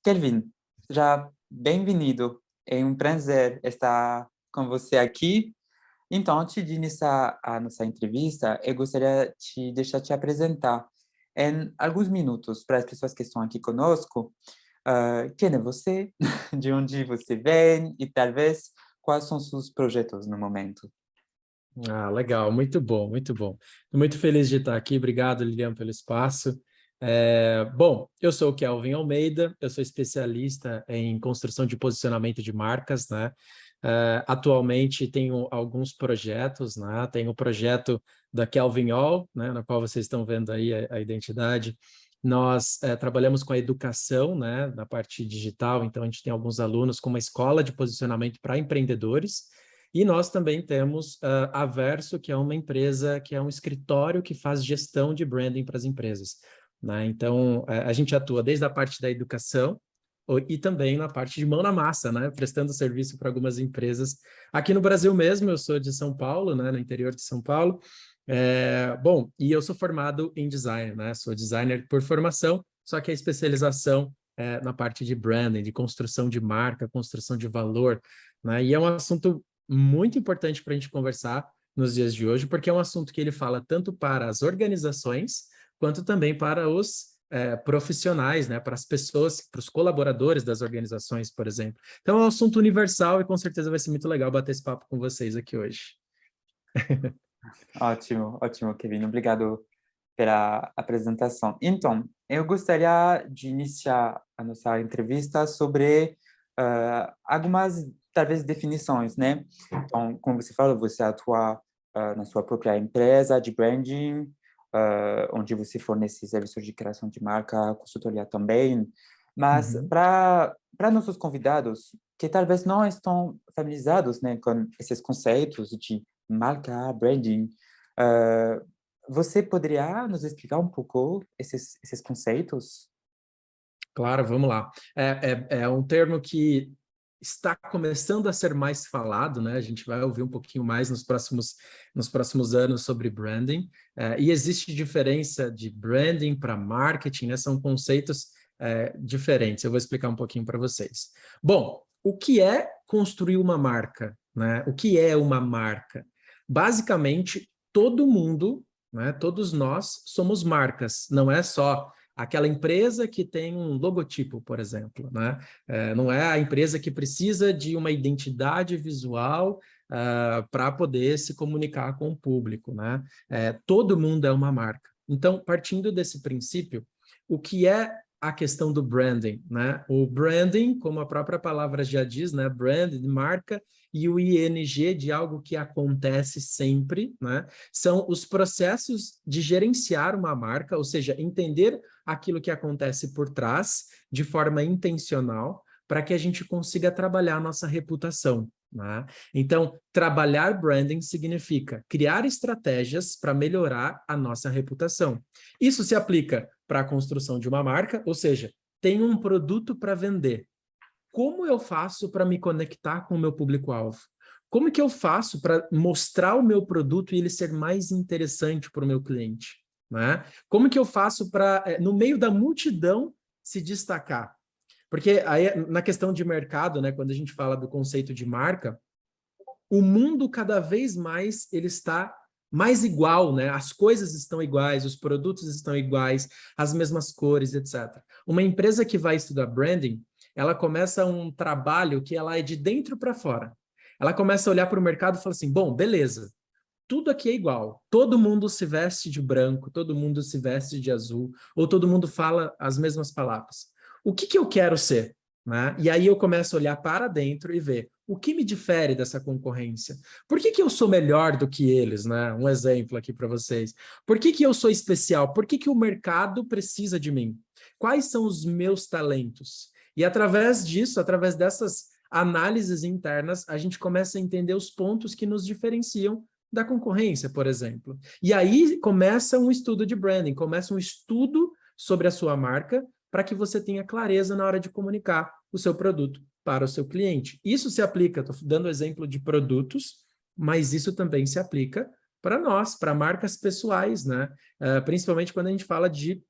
Kelvin, já bem-vindo. É um prazer estar com você aqui. Então, antes de iniciar a nossa entrevista, eu gostaria de deixar te apresentar em alguns minutos para as pessoas que estão aqui conosco. Quem é você? De onde você vem? E talvez quais são seus projetos no momento? Ah, legal, muito bom, muito bom. Estou muito feliz de estar aqui. Obrigado, Lilian, pelo espaço. Bom, eu sou o Kelvin Almeida, eu sou especialista em construção de posicionamento de marcas, né? Atualmente tenho alguns projetos, né? Tenho o projeto da Kelvin All, né? Na qual vocês estão vendo aí a identidade. Nós trabalhamos com a educação, né? Na parte digital, então a gente tem alguns alunos com uma escola de posicionamento para empreendedores. E nós também temos a Verso, que é uma empresa, que é um escritório que faz gestão de branding para as empresas, né? Então, a gente atua desde a parte da educação e também na parte de mão na massa, né? Prestando serviço para algumas empresas. Aqui no Brasil mesmo, eu sou de São Paulo, né? No interior de São Paulo. Bom, e eu sou formado em design, né? Sou designer por formação, só que a especialização é na parte de branding, de construção de marca, construção de valor, né? E é um assunto muito importante para a gente conversar nos dias de hoje, porque é um assunto que ele fala tanto para as organizações, quanto também para os profissionais, né, para as pessoas, para os colaboradores das organizações, por exemplo. Então, é um assunto universal e com certeza vai ser muito legal bater esse papo com vocês aqui hoje. Ótimo, ótimo, Kevin. Obrigado pela apresentação. Então, eu gostaria de iniciar a nossa entrevista sobre algumas, talvez, definições, né? Então, como você falou, você atua na sua própria empresa de branding, onde você fornece serviços de criação de marca, consultoria também. Mas Uhum. para nossos convidados que talvez não estão familiarizados, né, com esses conceitos de marca, branding, uh, você poderia nos explicar um pouco esses conceitos? Claro, vamos lá. É um termo que está começando a ser mais falado, né? A gente vai ouvir um pouquinho mais nos próximos anos sobre branding. E existe diferença de branding para marketing, né? São conceitos diferentes. Eu vou explicar um pouquinho para vocês. Bom, o que é construir uma marca, né? O que é uma marca? Basicamente, todo mundo, né? Todos nós somos marcas. Não é só aquela empresa que tem um logotipo, por exemplo, né? Não é a empresa que precisa de uma identidade visual para poder se comunicar com o público, né? Todo mundo é uma marca. Então, partindo desse princípio, o que é a questão do branding, né? O branding, como a própria palavra já diz, né? Brand, de marca, e o ING de algo que acontece sempre, né? São os processos de gerenciar uma marca, ou seja, entender aquilo que acontece por trás de forma intencional para que a gente consiga trabalhar a nossa reputação, né? Então, trabalhar branding significa criar estratégias para melhorar a nossa reputação. Isso se aplica para a construção de uma marca, ou seja, tenho um produto para vender. Como eu faço para me conectar com o meu público-alvo? Como que eu faço para mostrar o meu produto e ele ser mais interessante para o meu cliente? Né? Como que eu faço para, no meio da multidão, se destacar? Porque aí, na questão de mercado, né, quando a gente fala do conceito de marca, o mundo cada vez mais ele está mais igual, né? As coisas estão iguais, os produtos estão iguais, as mesmas cores, etc. Uma empresa que vai estudar branding, ela começa um trabalho que ela é de dentro para fora. Ela começa a olhar para o mercado e fala assim: bom, beleza, tudo aqui é igual. Todo mundo se veste de branco, todo mundo se veste de azul, ou todo mundo fala as mesmas palavras. O que que eu quero ser? Né? E aí eu começo a olhar para dentro e ver o que me difere dessa concorrência. Por que que eu sou melhor do que eles? Né? Um exemplo aqui para vocês. Por que que eu sou especial? Por que que o mercado precisa de mim? Quais são os meus talentos? E através disso, através dessas análises internas, a gente começa a entender os pontos que nos diferenciam da concorrência, por exemplo. E aí começa um estudo de branding, começa um estudo sobre a sua marca para que você tenha clareza na hora de comunicar o seu produto para o seu cliente. Isso se aplica, estou dando exemplo de produtos, mas isso também se aplica para nós, para marcas pessoais, né? Principalmente quando a gente fala de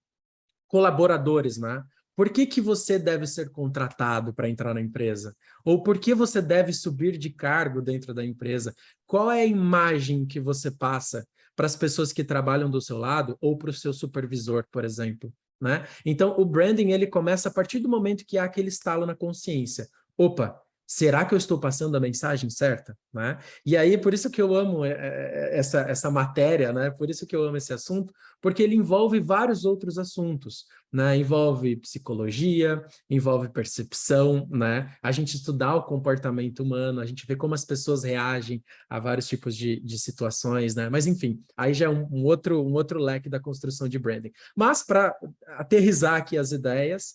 colaboradores, né? Por que que você deve ser contratado para entrar na empresa? Ou por que você deve subir de cargo dentro da empresa? Qual é a imagem que você passa para as pessoas que trabalham do seu lado ou para o seu supervisor, por exemplo, né? Então, o branding, ele começa a partir do momento que há aquele estalo na consciência. Opa, será que eu estou passando a mensagem certa, né? E aí, por isso que eu amo essa matéria, né? Por isso que eu amo esse assunto, porque ele envolve vários outros assuntos, né? Envolve psicologia, envolve percepção, né? A gente estudar o comportamento humano, a gente vê como as pessoas reagem a vários tipos de situações, né? Mas, enfim, aí já é um outro leque da construção de branding. Mas, para aterrissar aqui as ideias,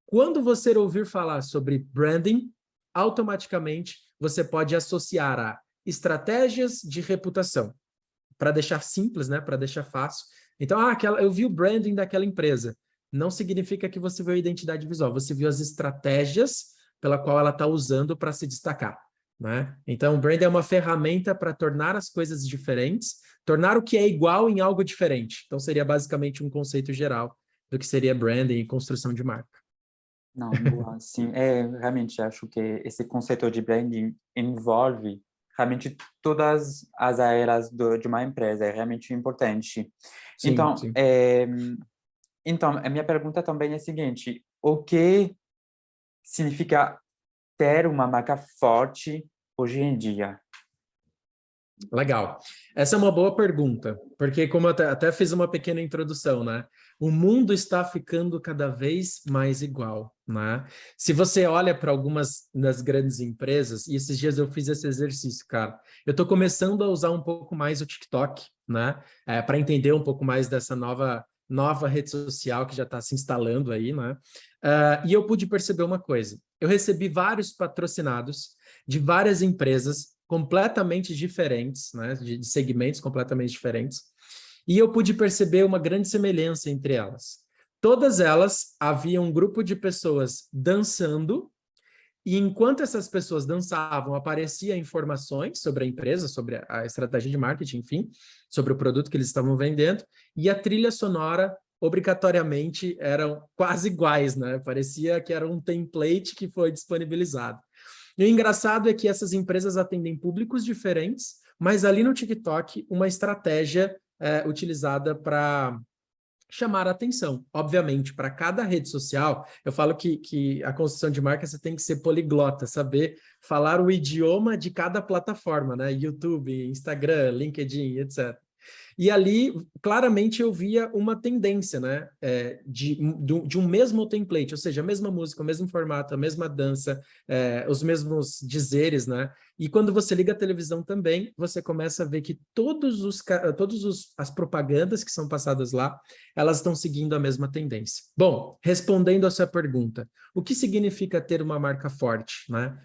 quando você ouvir falar sobre branding, automaticamente você pode associar a estratégias de reputação, para deixar simples, né? Para deixar fácil. Então, eu vi o branding daquela empresa. Não significa que você viu a identidade visual, você viu as estratégias pela qual ela está usando para se destacar, né? Então, o branding é uma ferramenta para tornar as coisas diferentes, tornar o que é igual em algo diferente. Então, seria basicamente um conceito geral do que seria branding e construção de marca. Não, boa, sim. Realmente acho que esse conceito de branding envolve realmente todas as áreas de uma empresa, é realmente importante. Sim, Então, sim. a minha pergunta também é a seguinte: o que significa ter uma marca forte hoje em dia? Legal. Essa é uma boa pergunta, porque como eu até fiz uma pequena introdução, né? O mundo está ficando cada vez mais igual, né? Se você olha para algumas das grandes empresas, e esses dias eu fiz esse exercício, cara, eu estou começando a usar um pouco mais o TikTok, né? Para entender um pouco mais dessa nova rede social que já está se instalando aí, né? E eu pude perceber uma coisa. Eu recebi vários patrocinados de várias empresas completamente diferentes, né, de segmentos completamente diferentes, e eu pude perceber uma grande semelhança entre elas. Todas elas havia um grupo de pessoas dançando, e enquanto essas pessoas dançavam, apareciam informações sobre a empresa, sobre a estratégia de marketing, enfim, sobre o produto que eles estavam vendendo, e a trilha sonora obrigatoriamente eram quase iguais, né? Parecia que era um template que foi disponibilizado. E o engraçado é que essas empresas atendem públicos diferentes, mas ali no TikTok, uma estratégia utilizada para chamar a atenção. Obviamente, para cada rede social, eu falo que a construção de marca você tem que ser poliglota, saber falar o idioma de cada plataforma, né? YouTube, Instagram, LinkedIn, etc. E ali, claramente, eu via uma tendência, né? De um mesmo template, ou seja, a mesma música, o mesmo formato, a mesma dança, os mesmos dizeres, né? E quando você liga a televisão também, você começa a ver que as propagandas que são passadas lá, elas estão seguindo a mesma tendência. Bom, respondendo a sua pergunta, o que significa ter uma marca forte, né?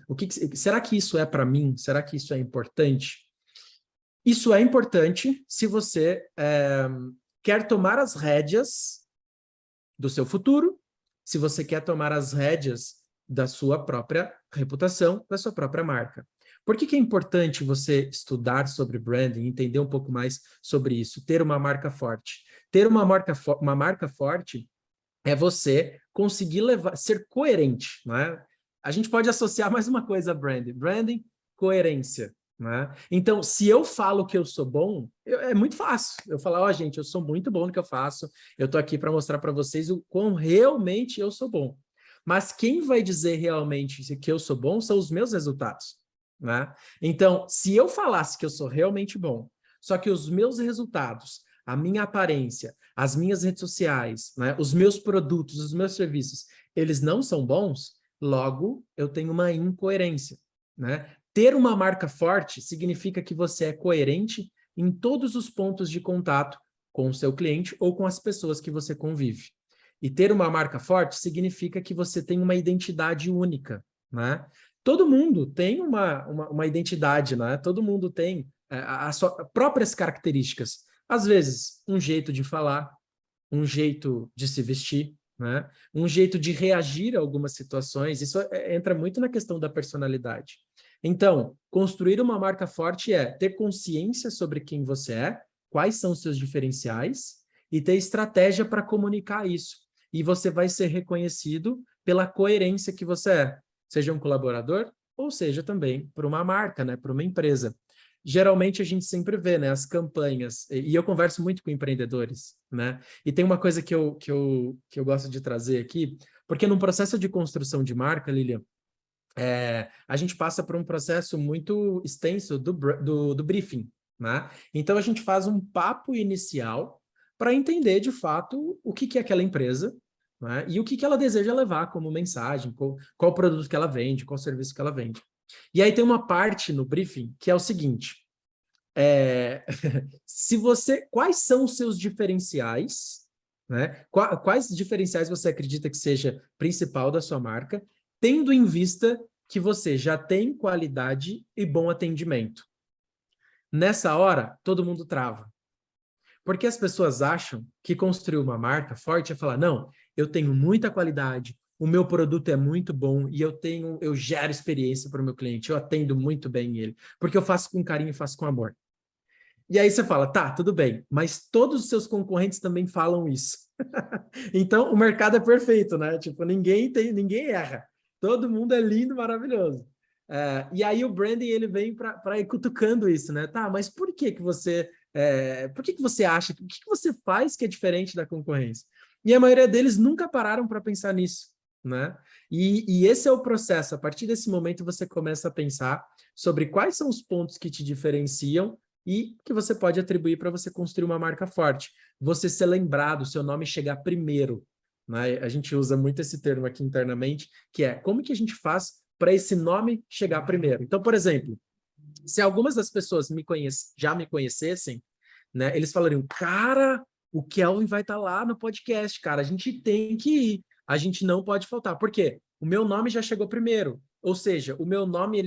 Será que isso é para mim? Será que isso é importante? Isso é importante se você quer tomar as rédeas do seu futuro, se você quer tomar as rédeas da sua própria reputação, da sua própria marca. Por que é importante você estudar sobre branding, entender um pouco mais sobre isso, ter uma marca forte? Ter uma marca forte é você conseguir ser coerente, né? A gente pode associar mais uma coisa a branding. Branding, coerência. Né? Então, se eu falo que eu sou bom, é muito fácil. Eu falar, gente, eu sou muito bom no que eu faço, eu estou aqui para mostrar para vocês o quão realmente eu sou bom. Mas quem vai dizer realmente que eu sou bom são os meus resultados. Né? Então, se eu falasse que eu sou realmente bom, só que os meus resultados, a minha aparência, as minhas redes sociais, né, os meus produtos, os meus serviços, eles não são bons, logo eu tenho uma incoerência. Né? Ter uma marca forte significa que você é coerente em todos os pontos de contato com o seu cliente ou com as pessoas que você convive. E ter uma marca forte significa que você tem uma identidade única, né? Todo mundo tem uma identidade, né? Todo mundo tem as suas próprias características. Às vezes, um jeito de falar, um jeito de se vestir, né? Um jeito de reagir a algumas situações. Isso entra muito na questão da personalidade. Então, construir uma marca forte é ter consciência sobre quem você é, quais são os seus diferenciais e ter estratégia para comunicar isso. e você vai ser reconhecido pela coerência que você é, seja um colaborador ou seja também por uma marca, né, por uma empresa. Geralmente a gente sempre vê, né, as campanhas, e eu converso muito com empreendedores, né, e tem uma coisa que eu gosto de trazer aqui, porque num processo de construção de marca, Lilian, a gente passa por um processo muito extenso do briefing, né? Então a gente faz um papo inicial para entender de fato o que é aquela empresa, né? E o que ela deseja levar como mensagem, qual produto que ela vende, qual serviço que ela vende. E aí tem uma parte no briefing que é o seguinte: quais são os seus diferenciais, né? Quais diferenciais você acredita que seja principal da sua marca, tendo em vista que você já tem qualidade e bom atendimento. Nessa hora, todo mundo trava. Porque as pessoas acham que construir uma marca forte é falar, não, eu tenho muita qualidade, o meu produto é muito bom e eu gero experiência para o meu cliente, eu atendo muito bem ele, porque eu faço com carinho e faço com amor. E aí você fala, tá, tudo bem, mas todos os seus concorrentes também falam isso. Então, o mercado é perfeito, né? Tipo, ninguém erra. Todo mundo é lindo, maravilhoso. E aí o branding, ele vem para ir cutucando isso, né? Tá, mas por que você... por que você acha... O que você faz que é diferente da concorrência? E a maioria deles nunca pararam para pensar nisso, né? E esse é o processo. A partir desse momento, você começa a pensar sobre quais são os pontos que te diferenciam e que você pode atribuir para você construir uma marca forte. Você ser lembrado, seu nome chegar primeiro, né? A gente usa muito esse termo aqui internamente, que é como que a gente faz para esse nome chegar primeiro. Então, por exemplo, se algumas das pessoas já me conhecessem, né, eles falariam, cara, o Kelvin vai estar lá no podcast, cara, a gente tem que ir, a gente não pode faltar. Por quê? O meu nome já chegou primeiro, ou seja, o meu nome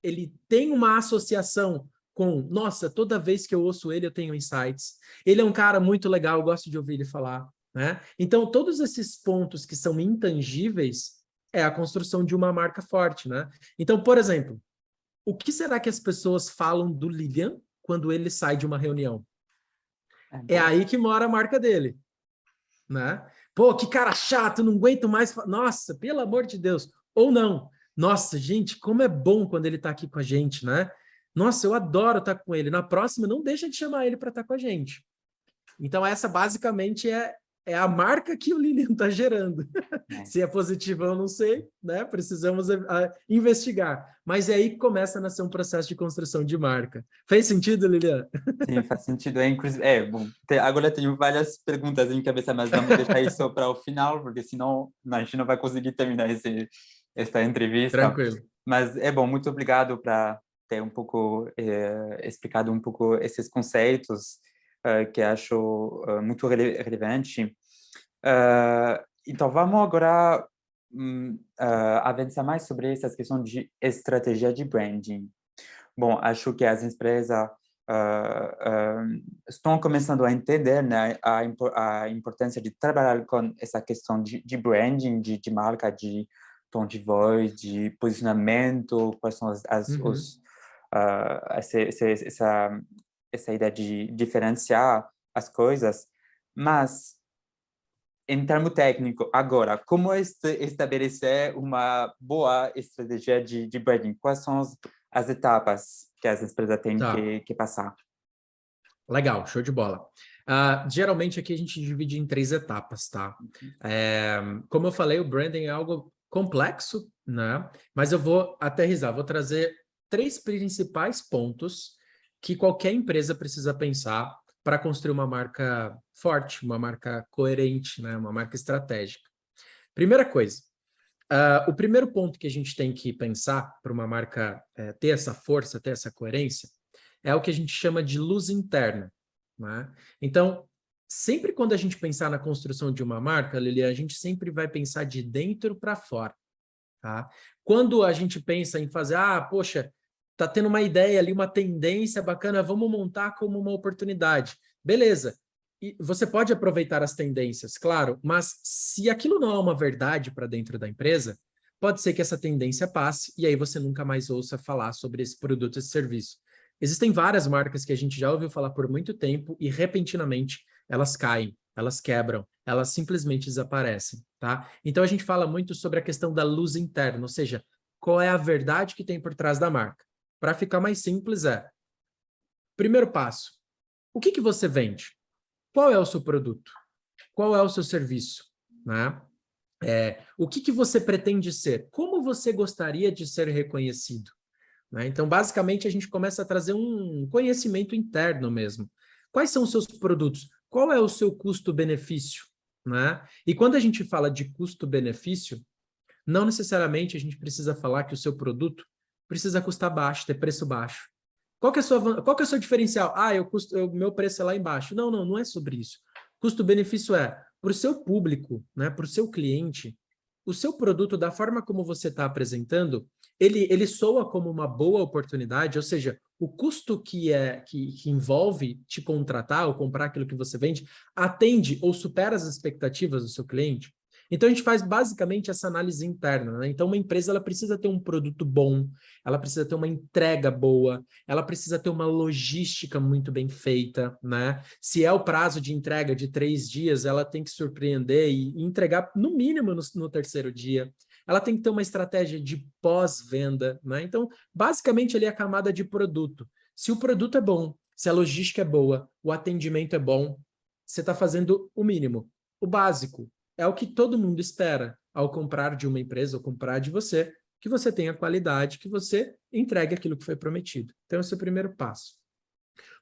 ele tem uma associação com, nossa, toda vez que eu ouço ele, eu tenho insights. Ele é um cara muito legal, eu gosto de ouvir ele falar, né? Então, todos esses pontos que são intangíveis é a construção de uma marca forte, né? Então, por exemplo, o que será que as pessoas falam do Lilian quando ele sai de uma reunião? É aí que mora a marca dele, né? Pô, que cara chato, não aguento mais. Nossa, pelo amor de Deus. Ou não. Nossa, gente, como é bom quando ele está aqui com a gente, né? Nossa, eu adoro estar com ele. Na próxima, não deixa de chamar ele para estar com a gente. Então, essa basicamente é a marca que o Lilian está gerando. Se é positiva, eu não sei, né? Precisamos investigar. Mas é aí que começa a nascer um processo de construção de marca. Fez sentido, Lilian? Sim, faz sentido. Inclusive, bom, agora tenho várias perguntas em cabeça, mas vamos deixar isso para o final, porque senão a gente não vai conseguir terminar esta entrevista. Tranquilo. Mas é bom, muito obrigado para ter um pouco explicado um pouco esses conceitos que acho muito relevante. Então, vamos agora avançar mais sobre essa questão de estratégia de branding. Bom, acho que as empresas estão começando a entender, né, a importância de trabalhar com essa questão de branding, de marca, de tom de voz, de posicionamento, quais são essa ideia de diferenciar as coisas, mas em termo técnico, agora, como estabelecer uma boa estratégia de branding? Quais são as etapas que as empresas têm que passar? Legal, show de bola. Geralmente aqui a gente divide em 3 etapas, tá? Como eu falei, o branding é algo complexo, né? Mas eu vou aterrissar, vou trazer 3 principais pontos que qualquer empresa precisa pensar para construir uma marca forte, uma marca coerente, né? Uma marca estratégica. Primeira coisa, o primeiro ponto que a gente tem que pensar para uma marca ter essa força, ter essa coerência, é o que a gente chama de luz interna, né? Então, sempre quando a gente pensar na construção de uma marca, Lili, a gente sempre vai pensar de dentro para fora, tá? Quando a gente pensa em fazer, poxa, tá tendo uma ideia ali, uma tendência bacana, vamos montar como uma oportunidade. Beleza. E você pode aproveitar as tendências, claro, mas se aquilo não é uma verdade para dentro da empresa, pode ser que essa tendência passe e aí você nunca mais ouça falar sobre esse produto, esse serviço. Existem várias marcas que a gente já ouviu falar por muito tempo e repentinamente elas caem. elas quebram, elas simplesmente desaparecem, tá? Então a gente fala muito sobre a questão da luz interna, ou seja, qual é a verdade que tem por trás da marca. Para ficar mais simples primeiro passo, o que você vende? Qual é o seu produto? Qual é o seu serviço? Né? O que você pretende ser? Como você gostaria de ser reconhecido? Né? Então, basicamente, a gente começa a trazer um conhecimento interno mesmo. Quais são os seus produtos? Qual é o seu custo-benefício? Né? E quando a gente fala de custo-benefício, não necessariamente a gente precisa falar que o seu produto precisa custar baixo, ter preço baixo. Qual que é o seu diferencial? Meu preço é lá embaixo. Não é sobre isso. Custo-benefício para o seu público, né, para o seu cliente, o seu produto, da forma como você está apresentando, ele soa como uma boa oportunidade, ou seja, o custo que envolve te contratar ou comprar aquilo que você vende atende ou supera as expectativas do seu cliente. Então, a gente faz basicamente essa análise interna, né? Então, uma empresa ela precisa ter um produto bom, ela precisa ter uma entrega boa, ela precisa ter uma logística muito bem feita, né? Se é o prazo de entrega de 3 dias, ela tem que surpreender e entregar no mínimo no terceiro dia. Ela tem que ter uma estratégia de pós-venda, né? Então, basicamente, ali é a camada de produto. Se o produto é bom, se a logística é boa, o atendimento é bom, você está fazendo o mínimo, o básico. É o que todo mundo espera ao comprar de uma empresa ou comprar de você, que você tenha qualidade, que você entregue aquilo que foi prometido. Então, esse é o primeiro passo.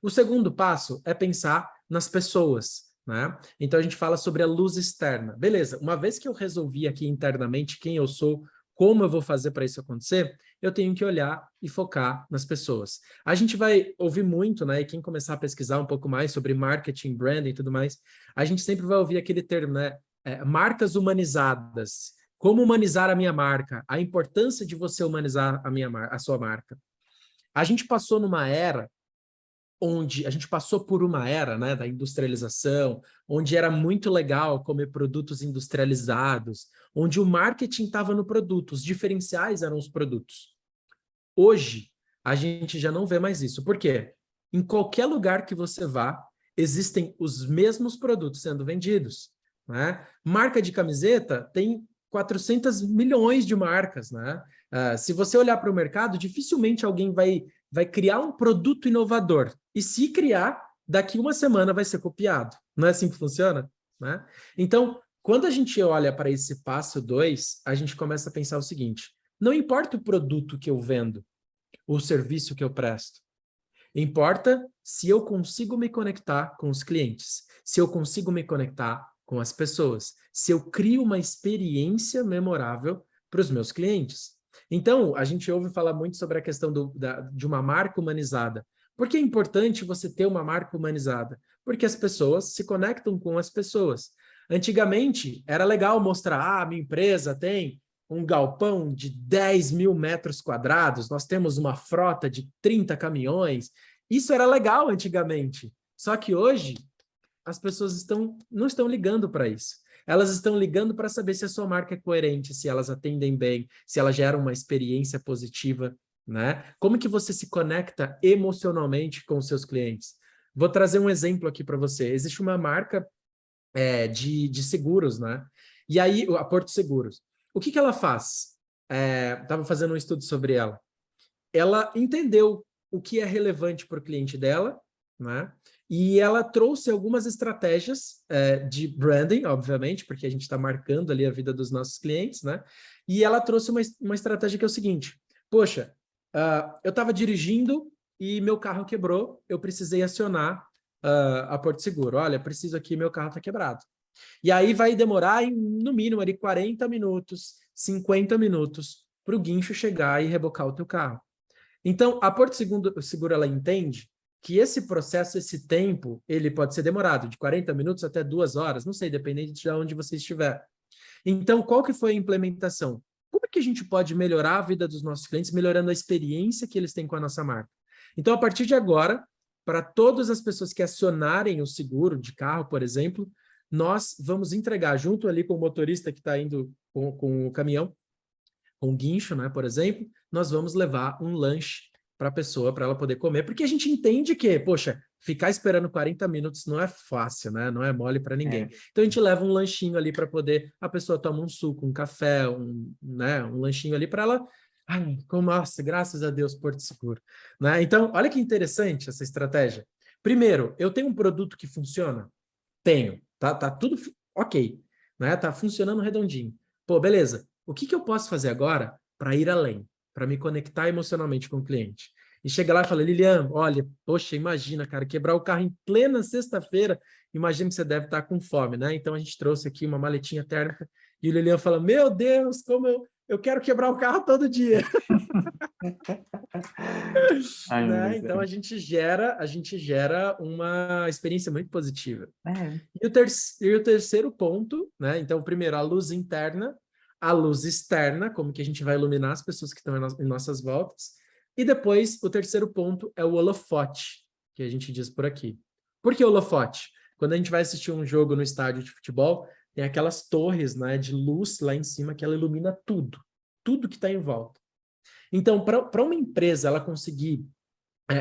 O segundo passo é pensar nas pessoas, né? Então, a gente fala sobre a luz externa. Beleza, uma vez que eu resolvi aqui internamente quem eu sou, como eu vou fazer para isso acontecer, eu tenho que olhar e focar nas pessoas. A gente vai ouvir muito, né? E quem começar a pesquisar um pouco mais sobre marketing, branding e tudo mais, a gente sempre vai ouvir aquele termo, né? Marcas humanizadas. Como humanizar a minha marca? A importância de você humanizar a sua marca. A gente passou numa era onde a gente passou por uma era, né, da industrialização, onde era muito legal comer produtos industrializados, onde o marketing estava no produto, os diferenciais eram os produtos. Hoje, a gente já não vê mais isso. Por quê? Em qualquer lugar que você vá, existem os mesmos produtos sendo vendidos. Né? Marca de camiseta tem 400 milhões de marcas. Né? Se você olhar para o mercado, dificilmente alguém vai criar um produto inovador. E se criar, daqui uma semana vai ser copiado. Não é assim que funciona? Né? Então, quando a gente olha para esse passo 2, a gente começa a pensar o seguinte: não importa o produto que eu vendo, o serviço que eu presto. Importa se eu consigo me conectar com os clientes, se eu consigo me conectar com as pessoas, se eu crio uma experiência memorável para os meus clientes. Então, a gente ouve falar muito sobre a questão de uma marca humanizada. Por que é importante você ter uma marca humanizada? Porque as pessoas se conectam com as pessoas. Antigamente, era legal mostrar, minha empresa tem um galpão de 10 mil metros quadrados, nós temos uma frota de 30 caminhões. Isso era legal antigamente. Só que hoje, as pessoas não estão ligando para isso. Elas estão ligando para saber se a sua marca é coerente, se elas atendem bem, se ela gera uma experiência positiva, né? Como que você se conecta emocionalmente com os seus clientes? Vou trazer um exemplo aqui para você. Existe uma marca de seguros, né? E aí, a Porto Seguros. O que ela faz? Estava fazendo um estudo sobre ela. Ela entendeu o que é relevante para o cliente dela, né? E ela trouxe algumas estratégias de branding, obviamente, porque a gente está marcando ali a vida dos nossos clientes, né? E ela trouxe uma estratégia que é o seguinte: poxa, eu estava dirigindo e meu carro quebrou, eu precisei acionar a Porto Seguro. Olha, preciso aqui, meu carro está quebrado. E aí vai demorar, no mínimo, ali 40 minutos, 50 minutos para o guincho chegar e rebocar o teu carro. Então, a Porto Seguro, ela entende que esse processo, esse tempo, ele pode ser demorado, de 40 minutos até 2 horas, não sei, dependendo de onde você estiver. Então, qual que foi a implementação? Como é que a gente pode melhorar a vida dos nossos clientes, melhorando a experiência que eles têm com a nossa marca? Então, a partir de agora, para todas as pessoas que acionarem o seguro de carro, por exemplo, nós vamos entregar, junto ali com o motorista que está indo com o caminhão, com o guincho, né, por exemplo, nós vamos levar um lanche para a pessoa, para ela poder comer, porque a gente entende que, poxa, ficar esperando 40 minutos não é fácil, né? Não é mole para ninguém. Então a gente leva um lanchinho ali para poder, a pessoa toma um suco, um café, um lanchinho ali para ela. Ai, nossa, graças a Deus, Porto Seguro. Né? Então, olha que interessante essa estratégia. Primeiro, eu tenho um produto que funciona? Tenho. Tá tudo ok. Né? Tá funcionando redondinho. Pô, beleza. O que eu posso fazer agora para ir além? Para me conectar emocionalmente com o cliente? E chega lá e fala, Lilian, olha, poxa, imagina, cara, quebrar o carro em plena sexta-feira, imagina que você deve estar com fome, né? Então a gente trouxe aqui uma maletinha térmica e o Lilian fala, meu Deus, como eu quero quebrar o carro todo dia. Ai, meu Né? Deus. Então a gente gera uma experiência muito positiva. É. E o terceiro ponto, né? Então, primeiro, a luz interna, a luz externa, como que a gente vai iluminar as pessoas que estão em nossas voltas. E depois, o terceiro ponto é o holofote, que a gente diz por aqui. Por que holofote? Quando a gente vai assistir um jogo no estádio de futebol, tem aquelas torres, né, de luz lá em cima que ela ilumina tudo que está em volta. Então, para uma empresa ela conseguir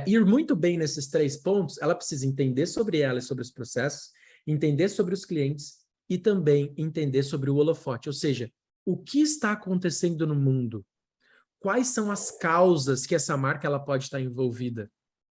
ir muito bem nesses 3 pontos, ela precisa entender sobre ela e sobre os processos, entender sobre os clientes e também entender sobre o holofote, ou seja, o que está acontecendo no mundo, quais são as causas que essa marca ela pode estar envolvida,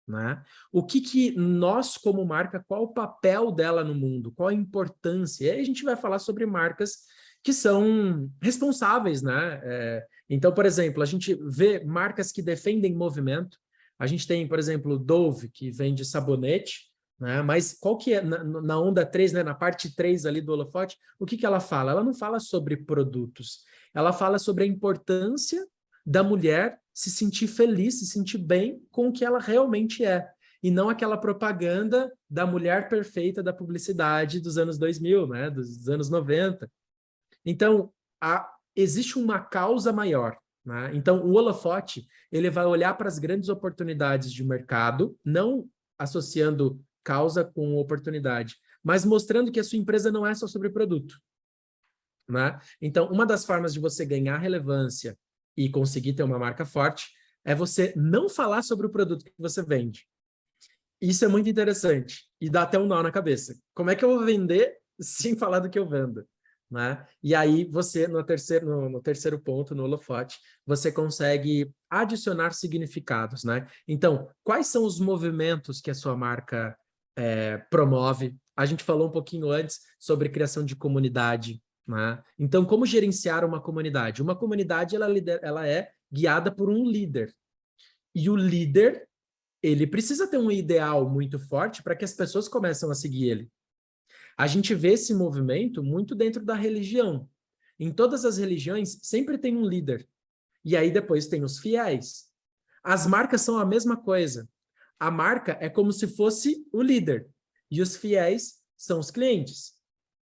né? O que nós, como marca, qual o papel dela no mundo, qual a importância? E aí a gente vai falar sobre marcas que são responsáveis, né? Então, por exemplo, a gente vê marcas que defendem movimento. A gente tem, por exemplo, Dove, que vende sabonete, né? Mas qual que é, na onda 3, né? Na parte 3 ali do holofote, o que ela fala? Ela não fala sobre produtos, ela fala sobre a importância da mulher se sentir feliz, se sentir bem com o que ela realmente é. E não aquela propaganda da mulher perfeita da publicidade dos anos 2000, né? Dos anos 90. Então, existe uma causa maior. Né? Então, o holofote ele vai olhar para as grandes oportunidades de mercado, não associando causa com oportunidade, mas mostrando que a sua empresa não é só sobre produto. Né? Então, uma das formas de você ganhar relevância e conseguir ter uma marca forte é você não falar sobre o produto que você vende. Isso é muito interessante e dá até um nó na cabeça. Como é que eu vou vender sem falar do que eu vendo? Né? E aí você, no terceiro ponto, no holofote, você consegue adicionar significados. Né? Então, quais são os movimentos que a sua marca promove? A gente falou um pouquinho antes sobre criação de comunidade. Né? Então, como gerenciar uma comunidade? Uma comunidade ela é guiada por um líder. E o líder ele precisa ter um ideal muito forte para que as pessoas comecem a seguir ele. A gente vê esse movimento muito dentro da religião. Em todas as religiões, sempre tem um líder. E aí depois tem os fiéis. As marcas são a mesma coisa. A marca é como se fosse o líder. E os fiéis são os clientes.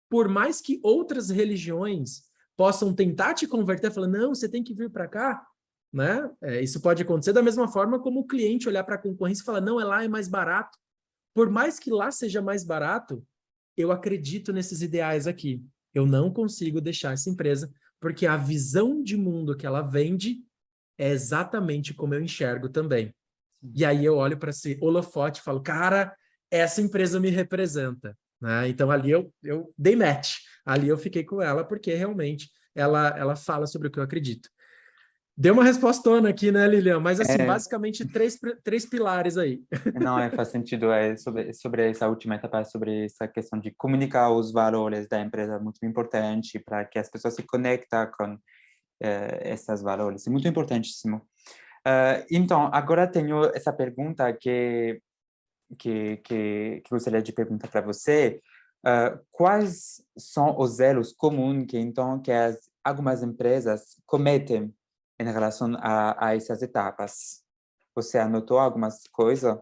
Por mais que outras religiões possam tentar te converter, falando, não, você tem que vir para cá, né? Isso pode acontecer da mesma forma como o cliente olhar para a concorrência e falar, não, lá é mais barato. Por mais que lá seja mais barato, eu acredito nesses ideais aqui. Eu não consigo deixar essa empresa, porque a visão de mundo que ela vende é exatamente como eu enxergo também. E aí eu olho para esse holofote e falo, cara, essa empresa me representa. Né? Então ali eu dei match. Ali eu fiquei com ela, porque realmente ela fala sobre o que eu acredito. Deu uma respostona aqui, né, Lilian? Mas, assim, É, basicamente três pilares aí. não, faz sentido. Sobre essa última etapa, sobre essa questão de comunicar os valores da empresa, muito importante para que as pessoas se conectem com esses valores. É muito importantíssimo. Então, agora tenho essa pergunta que gostaria de perguntar para você. Quais são os erros comuns que algumas empresas cometem em relação a essas etapas? Você anotou algumas coisas?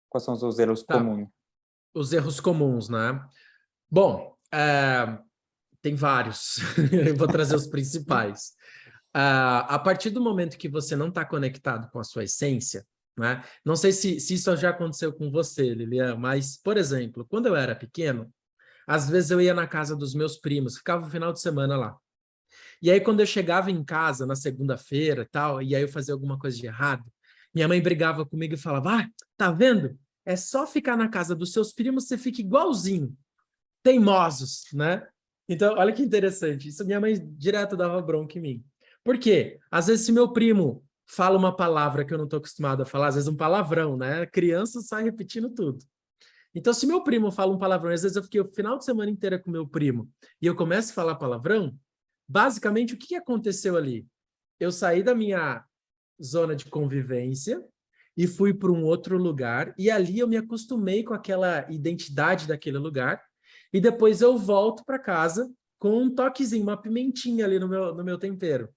Quais são os erros Tá, comuns? os erros comuns, né? Bom, tem vários. Eu vou trazer os principais. A partir do momento que você não está conectado com a sua essência, né? Não sei se isso já aconteceu com você, Lilian, mas, por exemplo, quando eu era pequeno, às vezes eu ia na casa dos meus primos, ficava o final de semana lá. E aí, quando eu chegava em casa na segunda-feira e tal, e aí eu fazia alguma coisa de errado, Minha mãe brigava comigo e falava, tá vendo? É só ficar na casa dos seus primos, você fica igualzinho, teimosos, né? Então, olha que interessante. Isso minha mãe direto dava bronca em mim. Por quê? Às vezes, se meu primo fala uma palavra que eu não estou acostumado a falar, às vezes um palavrão, né? Criança sai repetindo tudo. Então, se meu primo fala um palavrão, às vezes eu fiquei o final de semana inteira com meu primo e eu começo a falar palavrão, basicamente, o que aconteceu ali? Eu saí da minha zona de convivência e fui para um outro lugar, e ali eu me acostumei com aquela identidade daquele lugar, e depois eu volto para casa com um toquezinho, uma pimentinha ali no meu tempero.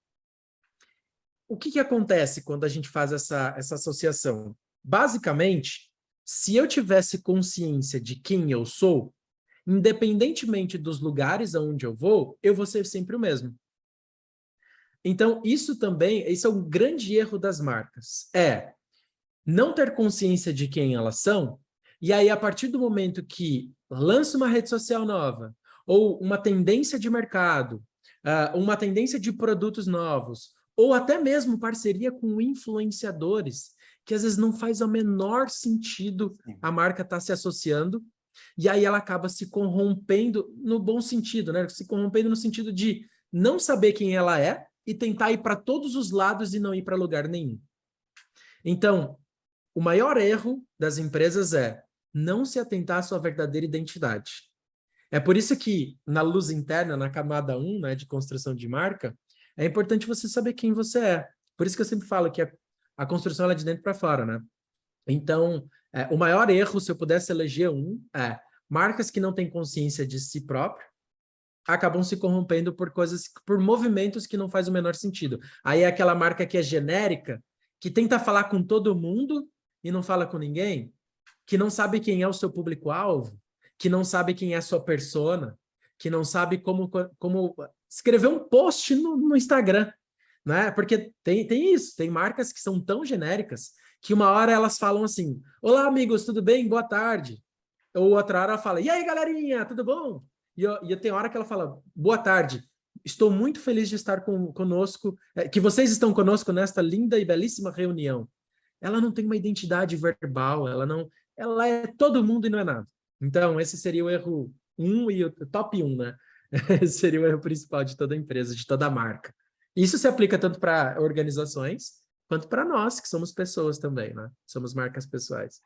O que acontece quando a gente faz essa associação? Basicamente, se eu tivesse consciência de quem eu sou, independentemente dos lugares aonde eu vou ser sempre o mesmo. Então, isso é um grande erro das marcas. Não ter consciência de quem elas são, e aí, a partir do momento que lança uma rede social nova, ou uma tendência de mercado, uma tendência de produtos novos, ou até mesmo parceria com influenciadores, que às vezes não faz o menor sentido a marca estar se associando, e aí ela acaba se corrompendo no bom sentido, né? Se corrompendo no sentido de não saber quem ela é e tentar ir para todos os lados e não ir para lugar nenhum. Então, o maior erro das empresas é não se atentar à sua verdadeira identidade. É por isso que, na luz interna, na camada 1, né, de construção de marca, é importante você saber quem você é. Por isso que eu sempre falo que a construção é de dentro para fora, né? Então, o maior erro, se eu pudesse eleger é marcas que não têm consciência de si próprio acabam se corrompendo por movimentos que não faz o menor sentido. Aí é aquela marca que é genérica, que tenta falar com todo mundo e não fala com ninguém, que não sabe quem é o seu público-alvo, que não sabe quem é a sua persona, que não sabe como escrever um post no Instagram, né? Porque tem isso, tem marcas que são tão genéricas que uma hora elas falam assim, olá amigos, tudo bem? Boa tarde. Ou outra hora ela fala, e aí galerinha, tudo bom? E tem hora que ela fala, boa tarde, estou muito feliz de estar conosco, que vocês estão conosco nesta linda e belíssima reunião. Ela não tem uma identidade verbal, ela é todo mundo e não é nada. Então, esse seria o erro 1 e o top 1, né? Esse seria o erro principal de toda empresa, de toda marca. Isso se aplica tanto para organizações, quanto para nós, que somos pessoas também, né? Somos marcas pessoais.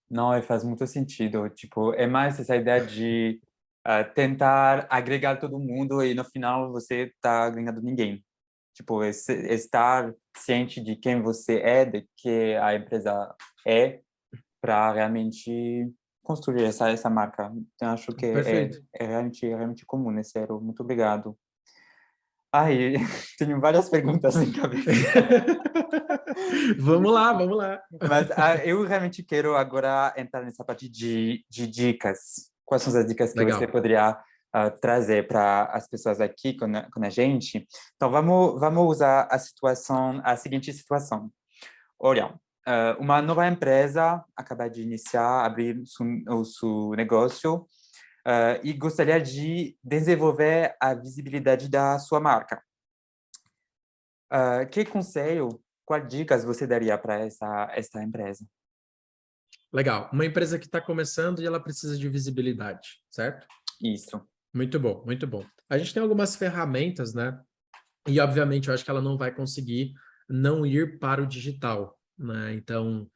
Não, faz muito sentido. Tipo, é mais essa ideia de tentar agregar todo mundo e no final você tá ganhando ninguém. Tipo, estar ciente de quem você é, de que a empresa é, para realmente construir essa marca. Então, acho que Perfeito. é realmente comum esse erro. Muito obrigado. Ai, tenho várias perguntas em cabeça. Vamos lá, vamos lá. Mas eu realmente quero agora entrar nessa parte de dicas. Quais são as dicas que você Legal. poderia trazer para as pessoas aqui com a gente? Então, vamos usar a seguinte situação. Olha, uma nova empresa acaba de iniciar, abrir o seu negócio e gostaria de desenvolver a visibilidade da sua marca. Que conselho, quais dicas você daria para essa empresa? Legal. Uma empresa que está começando e ela precisa de visibilidade, certo? Isso. Muito bom, muito bom. A gente tem algumas ferramentas, né? E, obviamente, eu acho que ela não vai conseguir não ir para o digital, né? Então,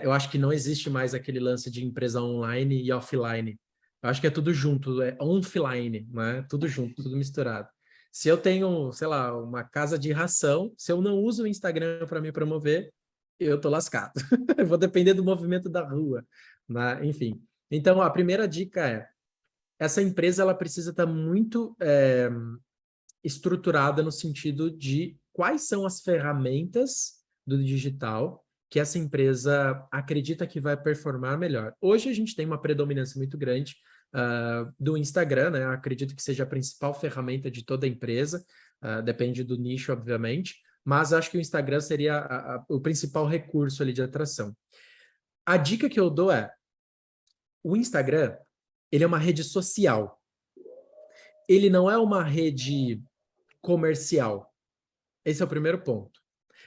eu acho que não existe mais aquele lance de empresa online e offline. Eu acho que é tudo junto, é offline, né? Tudo junto, tudo misturado. Se eu tenho, sei lá, uma casa de ração, se eu não uso o Instagram para me promover, eu tô lascado. Eu vou depender do movimento da rua, né? Enfim. Então, a primeira dica essa empresa ela precisa estar muito estruturada no sentido de quais são as ferramentas do digital que essa empresa acredita que vai performar melhor. Hoje a gente tem uma predominância muito grande do Instagram, né? Eu acredito que seja a principal ferramenta de toda a empresa, depende do nicho, obviamente, mas acho que o Instagram seria o principal recurso ali de atração. A dica que eu dou o Instagram, ele é uma rede social. Ele não é uma rede comercial. Esse é o primeiro ponto.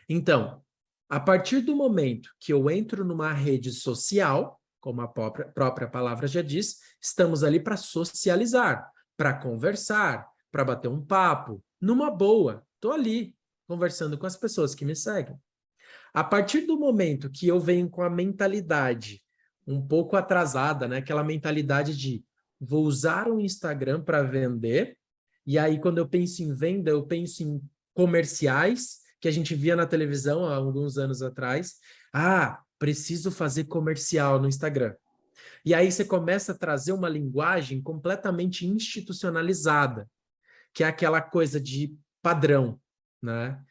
Então, a partir do momento que eu entro numa rede social, como a própria palavra já diz, estamos ali para socializar, para conversar, para bater um papo, numa boa. Estou ali conversando com as pessoas que me seguem. A partir do momento que eu venho com a mentalidade um pouco atrasada, né? Aquela mentalidade de vou usar o Instagram para vender, e aí quando eu penso em venda, eu penso em comerciais, que a gente via na televisão há alguns anos atrás. Ah, preciso fazer comercial no Instagram. E aí você começa a trazer uma linguagem completamente institucionalizada, que é aquela coisa de padrão, né?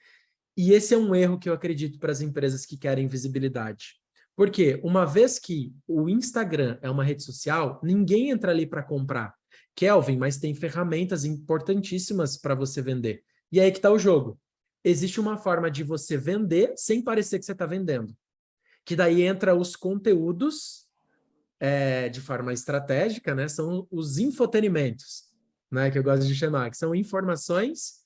E esse é um erro que eu acredito para as empresas que querem visibilidade. Porque uma vez que o Instagram é uma rede social, ninguém entra ali para comprar. Kelvin, mas tem ferramentas importantíssimas para você vender. E aí que está o jogo. Existe uma forma de você vender sem parecer que você está vendendo. Que daí entra os conteúdos de forma estratégica, né? São os infotenimentos, né? Que eu gosto de chamar, que são informações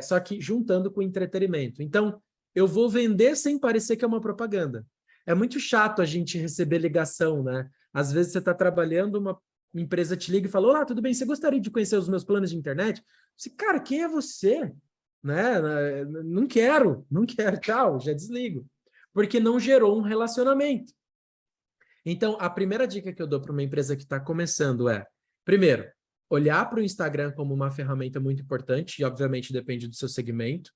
só que juntando com entretenimento. Então, eu vou vender sem parecer que é uma propaganda. É muito chato a gente receber ligação, né? Às vezes você está trabalhando, uma empresa te liga e fala: olá, tudo bem? Você gostaria de conhecer os meus planos de internet? Você, cara, quem é você? Né? Não quero, tchau, já desligo. Porque não gerou um relacionamento. Então, a primeira dica que eu dou para uma empresa que está começando é, primeiro, olhar para o Instagram como uma ferramenta muito importante, e obviamente depende do seu segmento.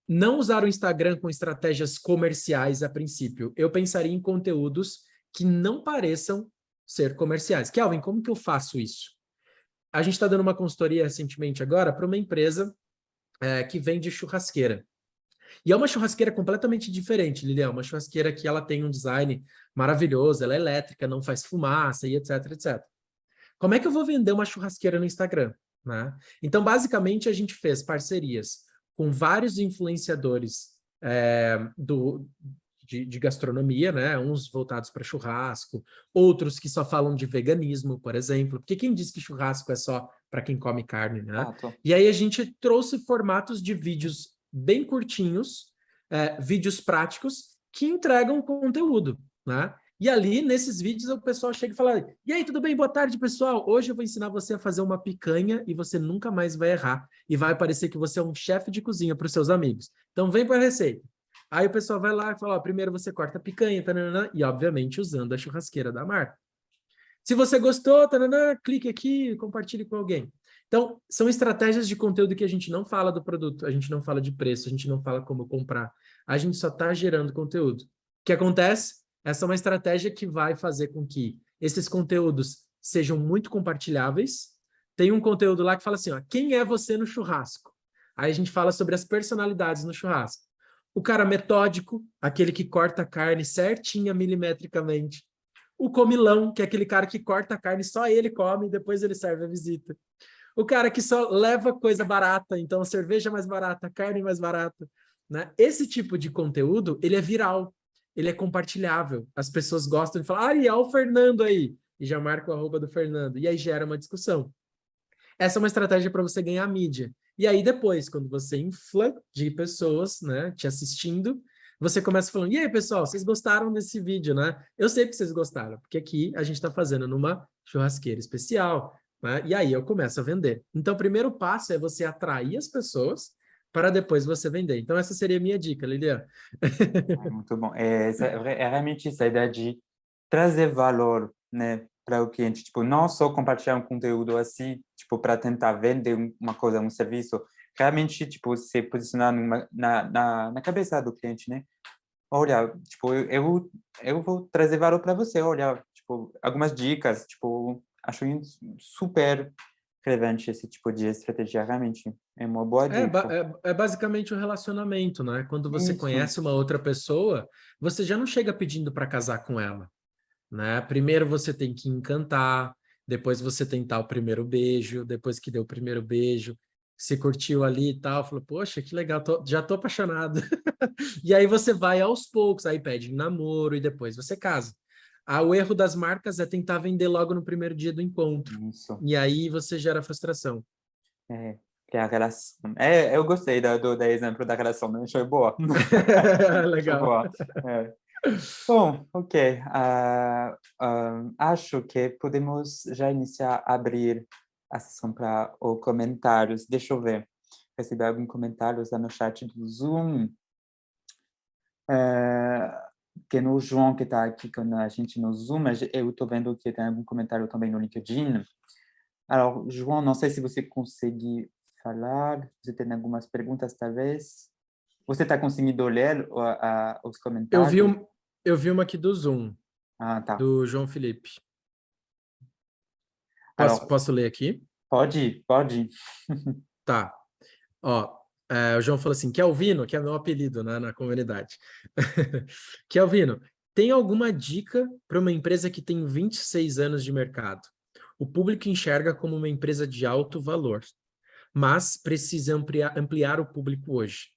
Não usar o Instagram com estratégias comerciais a princípio. Eu pensaria em conteúdos que não pareçam ser comerciais. Kelvin, como que eu faço isso? A gente está dando uma consultoria recentemente agora para uma empresa que vende churrasqueira. E é uma churrasqueira completamente diferente, Lilian. Uma churrasqueira que ela tem um design maravilhoso, ela é elétrica, não faz fumaça e etc, etc. Como é que eu vou vender uma churrasqueira no Instagram? Né? Então, basicamente, a gente fez parcerias com vários influenciadores de gastronomia, né? Uns voltados para churrasco, outros que só falam de veganismo, por exemplo. Porque quem diz que churrasco é só para quem come carne, né? E aí a gente trouxe formatos de vídeos bem curtinhos, vídeos práticos que entregam conteúdo, né? E ali, nesses vídeos, o pessoal chega e fala: e aí, tudo bem? Boa tarde, pessoal. Hoje eu vou ensinar você a fazer uma picanha e você nunca mais vai errar. E vai parecer que você é um chefe de cozinha para os seus amigos. Então, vem para a receita. Aí o pessoal vai lá e fala: ó, primeiro você corta a picanha, tanana, e obviamente usando a churrasqueira da marca. Se você gostou, tanana, clique aqui, compartilhe com alguém. Então, são estratégias de conteúdo que a gente não fala do produto, a gente não fala de preço, a gente não fala como comprar. A gente só está gerando conteúdo. O que acontece? Essa é uma estratégia que vai fazer com que esses conteúdos sejam muito compartilháveis. Tem um conteúdo lá que fala assim, ó, quem é você no churrasco? Aí a gente fala sobre as personalidades no churrasco. O cara metódico, aquele que corta a carne certinha, milimetricamente. O comilão, que é aquele cara que corta a carne, só ele come e depois ele serve a visita. O cara que só leva coisa barata, então cerveja mais barata, carne mais barata. Né? Esse tipo de conteúdo, ele é viral, ele é compartilhável. As pessoas gostam de falar, olha o Fernando aí, e já marca o arroba do Fernando, e aí gera uma discussão. Essa é uma estratégia para você ganhar mídia. E aí depois, quando você infla de pessoas, né, te assistindo, você começa falando, e aí, pessoal, vocês gostaram desse vídeo, né? Eu sei que vocês gostaram, porque aqui a gente está fazendo numa churrasqueira especial, né? E aí eu começo a vender. Então, o primeiro passo é você atrair as pessoas para depois você vender. Então, essa seria a minha dica, Lilian. Muito bom. É realmente essa ideia de trazer valor, né, para o cliente. Tipo, não só compartilhar um conteúdo assim, tipo, para tentar vender uma coisa, um serviço. Realmente, tipo, se posicionar na cabeça do cliente, né? Olha, tipo, eu vou trazer valor para você. Olha, tipo, algumas dicas, tipo, acho super relevante esse tipo de estratégia, realmente. É uma boa dica. É basicamente o relacionamento, né? Quando você Isso. conhece uma outra pessoa, você já não chega pedindo para casar com ela, né? Primeiro você tem que encantar, depois você tentar o primeiro beijo, depois que deu o primeiro beijo, se curtiu ali e tal, falou, poxa, que legal, já tô apaixonado. E aí você vai aos poucos, aí pede namoro e depois você casa. O erro das marcas é tentar vender logo no primeiro dia do encontro. Isso. E aí você gera frustração. É. criar relação. Eu gostei do exemplo da relação, né? Foi boa. Foi Legal. boa. Bom, ok. Acho que podemos já iniciar a abrir a sessão para os comentários. Deixa eu ver. Recebi alguns comentários lá no chat do Zoom. Que no João, que está aqui com a gente no Zoom, mas eu estou vendo que tem algum comentário também no LinkedIn. Alors, João, não sei se você consegue falar. Você tem algumas perguntas, talvez? Você está conseguindo ler os Eu vi, comentários? eu vi uma aqui do Zoom, Ah, tá. do João Felipe. Alors, Posso ler aqui? pode, pode. Tá. Ó, o João falou assim, Kelvino, que é meu apelido, né, na comunidade. Kelvino, tem alguma dica para uma empresa que tem 26 anos de mercado? O público enxerga como uma empresa de alto valor, mas precisa ampliar o público hoje.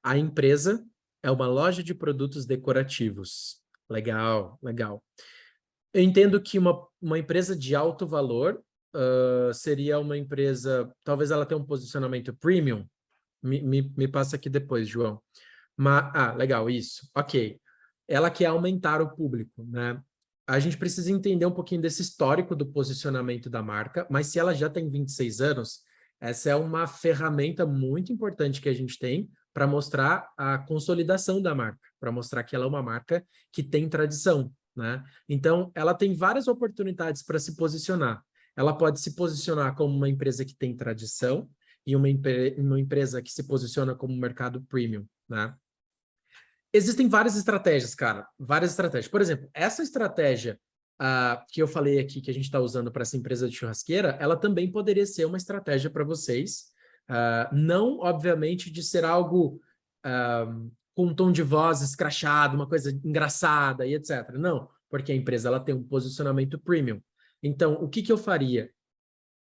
A empresa é uma loja de produtos decorativos. Legal, legal. Eu entendo que uma empresa de alto valor seria uma empresa, talvez ela tenha um posicionamento premium. Me passa aqui depois, João. Legal, isso. Ok. Ela quer aumentar o público, né? A gente precisa entender um pouquinho desse histórico do posicionamento da marca, mas se ela já tem 26 anos, essa é uma ferramenta muito importante que a gente tem para mostrar a consolidação da marca, para mostrar que ela é uma marca que tem tradição, né? Então, ela tem várias oportunidades para se posicionar. Ela pode se posicionar como uma empresa que tem tradição e uma empresa que se posiciona como mercado premium, né? Existem várias estratégias, cara, várias estratégias. Por exemplo, essa estratégia que eu falei aqui, que a gente está usando para essa empresa de churrasqueira, ela também poderia ser uma estratégia para vocês. Não, obviamente, de ser algo com um tom de voz escrachado, uma coisa engraçada e etc. Não, porque a empresa ela tem um posicionamento premium. Então, o que eu faria?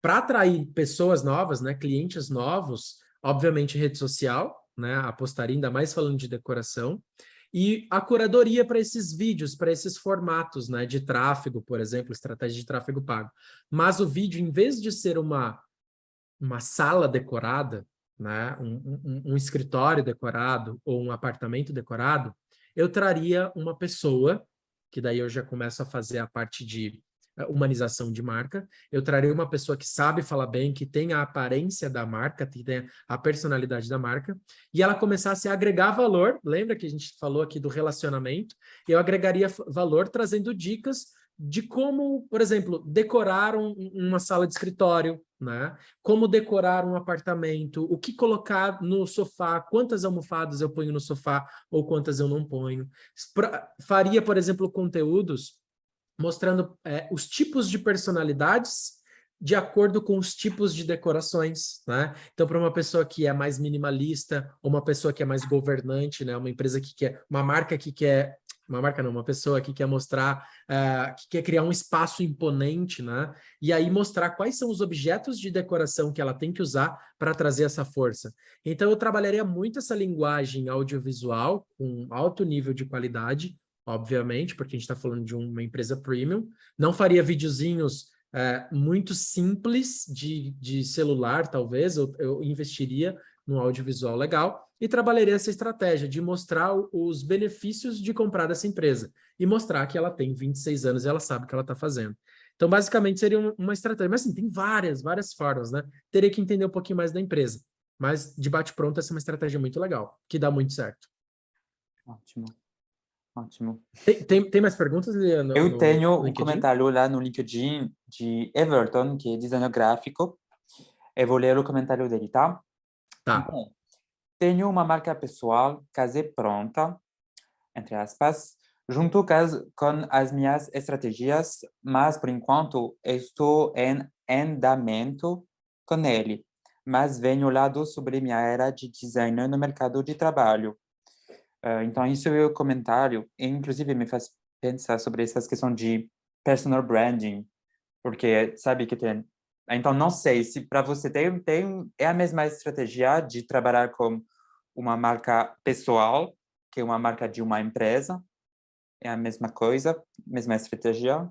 Para atrair pessoas novas, né, clientes novos, obviamente rede social, né, apostaria ainda mais falando de decoração, e a curadoria para esses vídeos, para esses formatos, né, de tráfego, por exemplo, estratégia de tráfego pago. Mas o vídeo, em vez de ser uma sala decorada, né, um escritório decorado ou um apartamento decorado, eu traria uma pessoa, que daí eu já começo a fazer a parte de humanização de marca, eu traria uma pessoa que sabe falar bem, que tem a aparência da marca, que tem a personalidade da marca, e ela começasse a agregar valor, lembra que a gente falou aqui do relacionamento, eu agregaria valor trazendo dicas de como, por exemplo, decorar uma sala de escritório, né? Como decorar um apartamento, o que colocar no sofá, quantas almofadas eu ponho no sofá ou quantas eu não ponho. Faria, por exemplo, conteúdos mostrando os tipos de personalidades de acordo com os tipos de decorações, né? Então, para uma pessoa que é mais minimalista, ou uma pessoa que é mais governante, né? Uma empresa que quer, uma marca que quer, uma marca não, uma pessoa que quer mostrar, que quer criar um espaço imponente, né? E aí mostrar quais são os objetos de decoração que ela tem que usar para trazer essa força. Então, eu trabalharia muito essa linguagem audiovisual com alto nível de qualidade, obviamente, porque a gente está falando de uma empresa premium. Não faria videozinhos muito simples de celular, talvez. Eu investiria no audiovisual legal e trabalharia essa estratégia de mostrar os benefícios de comprar dessa empresa e mostrar que ela tem 26 anos e ela sabe o que ela está fazendo. Então, basicamente, seria uma estratégia. Mas, assim, tem várias formas, né? Teria que entender um pouquinho mais da empresa. Mas, de bate-pronto, essa é uma estratégia muito legal, que dá muito certo. Ótimo, ótimo. Tem mais perguntas, Liana, Eu no tenho um LinkedIn? comentário lá no LinkedIn de Everton, que é designer gráfico. Eu vou ler o comentário dele, tá? Tá. Bom, tenho uma marca pessoal, quase pronta, entre aspas, junto com as minhas estratégias, mas por enquanto estou em andamento com ele. Mas venho lado sobre minha era de designer no mercado de trabalho. Então, isso é o comentário, e inclusive me faz pensar sobre essas questões de personal branding, porque sabe que tem. Então, não sei se para você é a mesma estratégia de trabalhar com uma marca pessoal que uma marca de uma empresa. É a mesma coisa, mesma estratégia.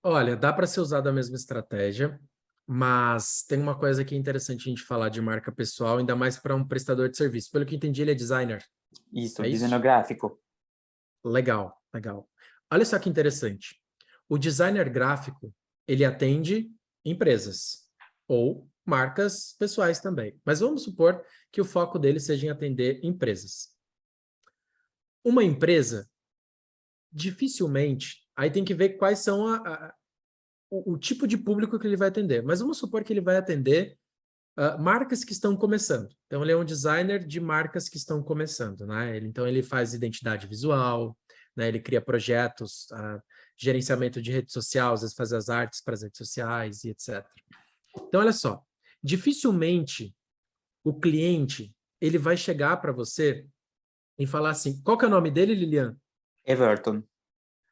Olha, dá para ser usada a mesma estratégia. Mas tem uma coisa que é interessante a gente falar de marca pessoal, ainda mais para um prestador de serviço. Pelo que eu entendi, ele é designer. Isso, É design isso? gráfico. Legal, legal. Olha só que interessante. O designer gráfico, ele atende empresas ou marcas pessoais também. Mas vamos supor que o foco dele seja em atender empresas. Uma empresa, dificilmente, aí tem que ver quais são o tipo de público que ele vai atender. Mas vamos supor que ele vai atender marcas que estão começando. Então, ele é um designer de marcas que estão começando, né? Então, ele faz identidade visual, né? Ele cria projetos, gerenciamento de rede social, às vezes faz as artes para as redes sociais e etc. Então, olha só, dificilmente o cliente ele vai chegar para você e falar assim, qual que é o nome dele, Lilian? Everton.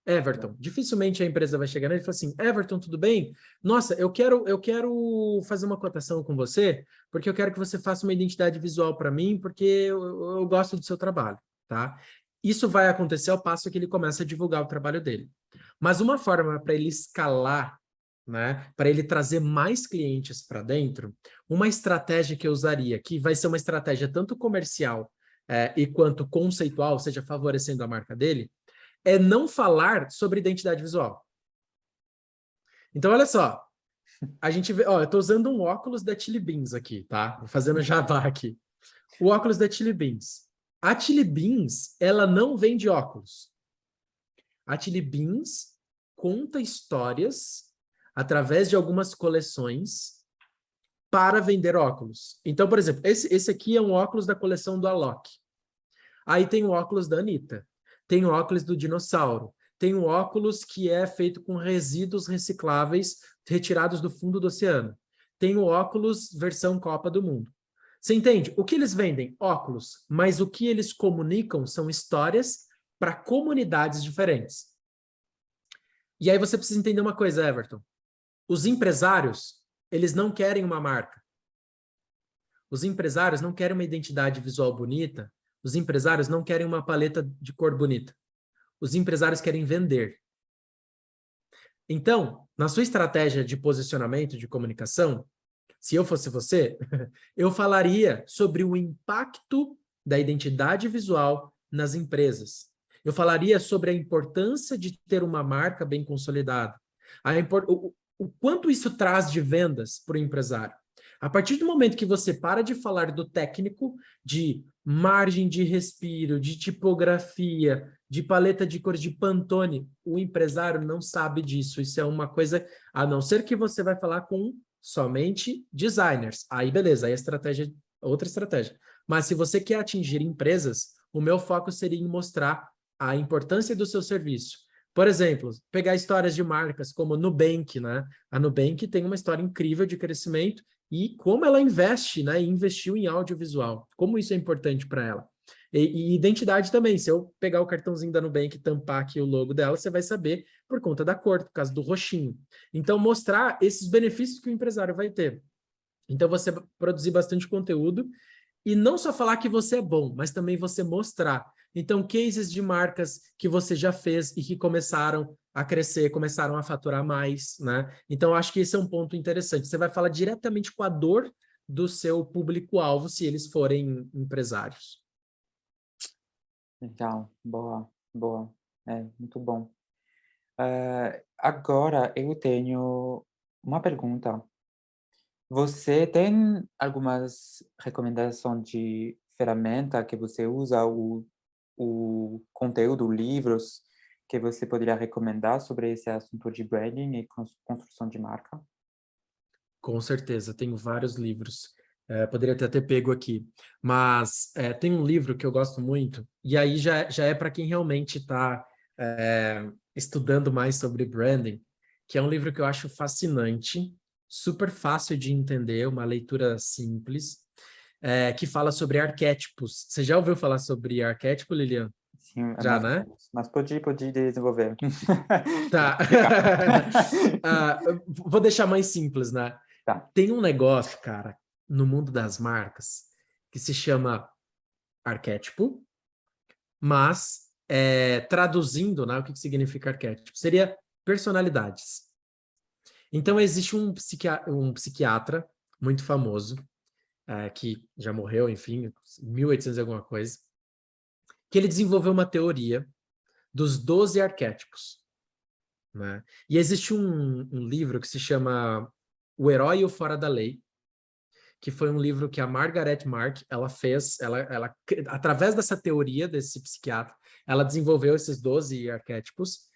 Everton. Dificilmente a empresa vai chegar nele e falar assim, Everton, tudo bem? Nossa, eu quero fazer uma cotação com você, porque eu quero que você faça uma identidade visual para mim, porque eu gosto do seu trabalho, tá? Isso vai acontecer ao passo que ele começa a divulgar o trabalho dele. Mas uma forma para ele escalar, né, para ele trazer mais clientes para dentro, uma estratégia que eu usaria, que vai ser uma estratégia tanto comercial e quanto conceitual, ou seja, favorecendo a marca dele, é não falar sobre identidade visual. Então, olha só, a gente vê, ó, eu estou usando um óculos da Chili Beans aqui, tá? Fazendo jabá aqui. O óculos da Chili Beans. A Chili Beans, ela não vende óculos. A Chili Beans conta histórias através de algumas coleções para vender óculos. Então, por exemplo, esse aqui é um óculos da coleção do Alok. Aí tem o óculos da Anitta, tem o óculos do dinossauro, tem o óculos que é feito com resíduos recicláveis retirados do fundo do oceano. Tem o óculos versão Copa do Mundo. Você entende? O que eles vendem? Óculos, mas o que eles comunicam são histórias para comunidades diferentes. E aí você precisa entender uma coisa, Everton. Os empresários, eles não querem uma marca. Os empresários não querem uma identidade visual bonita. Os empresários não querem uma paleta de cor bonita. Os empresários querem vender. Então, na sua estratégia de posicionamento, de comunicação, se eu fosse você, eu falaria sobre o impacto da identidade visual nas empresas. Eu falaria sobre a importância de ter uma marca bem consolidada. O quanto isso traz de vendas para o empresário. A partir do momento que você para de falar do técnico, de margem de respiro, de tipografia, de paleta de cores, de Pantone, o empresário não sabe disso. Isso é uma coisa, a não ser que você vai falar com somente designers. Aí, beleza, aí a estratégia, outra estratégia. Mas se você quer atingir empresas, o meu foco seria em mostrar a importância do seu serviço. Por exemplo, pegar histórias de marcas como Nubank, né? A Nubank tem uma história incrível de crescimento e como ela investe, né? E investiu em audiovisual. Como isso é importante para ela. E identidade também. Se eu pegar o cartãozinho da Nubank e tampar aqui o logo dela, você vai saber por conta da cor, por causa do roxinho. Então, mostrar esses benefícios que o empresário vai ter. Então, você produzir bastante conteúdo e não só falar que você é bom, mas também você mostrar. Então, cases de marcas que você já fez e que começaram a crescer, começaram a faturar mais, né? Então, acho que esse é um ponto interessante. Você vai falar diretamente com a dor do seu público-alvo, se eles forem empresários. Legal, boa, boa. É, muito bom. Agora eu tenho uma pergunta. Você tem algumas recomendações de ferramenta que você usa, o conteúdo, livros que você poderia recomendar sobre esse assunto de branding e construção de marca? Com certeza, tenho vários livros. Poderia até ter pego aqui. Mas tem um livro que eu gosto muito, e aí já é para quem realmente está estudando mais sobre branding, que é um livro que eu acho fascinante, super fácil de entender, uma leitura simples, que fala sobre arquétipos. Você já ouviu falar sobre arquétipo, Lilian? Sim, é Já, mais ou né? menos. Mas pode desenvolver. Pode Tá. explicar. Vou deixar mais simples, né? Tá. Tem um negócio, cara, no mundo das marcas que se chama arquétipo, mas traduzindo, né, o que significa arquétipo? Seria personalidades. Então, existe um psiquiatra muito famoso, que já morreu, enfim, 1800 e alguma coisa, que ele desenvolveu uma teoria dos 12 arquétipos, né? E existe um livro que se chama O Herói e o Fora da Lei, que foi um livro que a Margaret Mark, ela fez, através dessa teoria desse psiquiatra, ela desenvolveu esses 12 arquétipos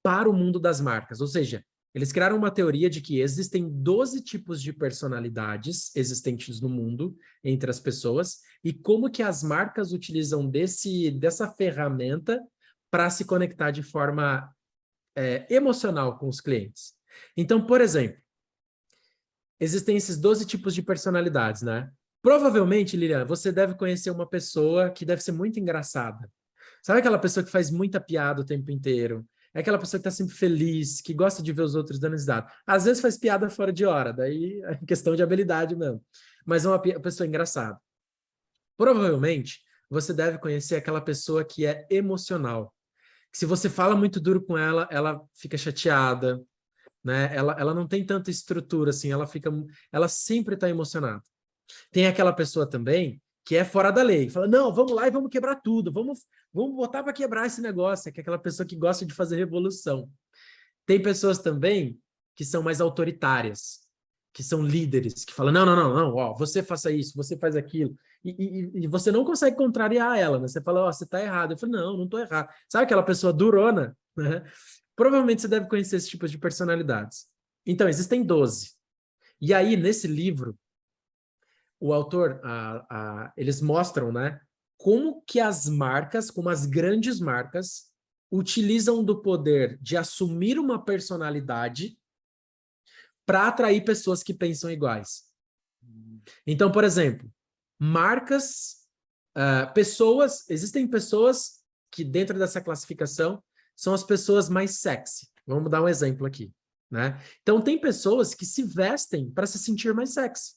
para o mundo das marcas. Ou seja, eles criaram uma teoria de que existem 12 tipos de personalidades existentes no mundo entre as pessoas e como que as marcas utilizam dessa ferramenta para se conectar de forma emocional com os clientes. Então, por exemplo, existem esses 12 tipos de personalidades, né? Provavelmente, Lilian, você deve conhecer uma pessoa que deve ser muito engraçada. Sabe aquela pessoa que faz muita piada o tempo inteiro? É aquela pessoa que está sempre feliz, que gosta de ver os outros dando risada. Às vezes faz piada fora de hora, daí é questão de habilidade mesmo. Mas é uma pessoa engraçada. Provavelmente, você deve conhecer aquela pessoa que é emocional. Que se você fala muito duro com ela, ela fica chateada, né? Ela não tem tanta estrutura assim, ela sempre está emocionada. Tem aquela pessoa também que é fora da lei, fala, não, vamos lá e vamos quebrar tudo, vamos botar para quebrar esse negócio, que é aquela pessoa que gosta de fazer revolução. Tem pessoas também que são mais autoritárias, que são líderes, que falam, não, ó, você faça isso, você faz aquilo, e você não consegue contrariar ela, né? Você fala, ó, você tá errado. Eu falo, não tô errado. Sabe aquela pessoa durona, né? Provavelmente você deve conhecer esse tipo de personalidades. Então, existem 12. E aí, nesse livro, o autor, eles mostram, né, como que as marcas, como as grandes marcas, utilizam do poder de assumir uma personalidade para atrair pessoas que pensam iguais. Então, por exemplo, marcas, existem pessoas que dentro dessa classificação são as pessoas mais sexy. Vamos dar um exemplo aqui, né? Então, tem pessoas que se vestem para se sentir mais sexy.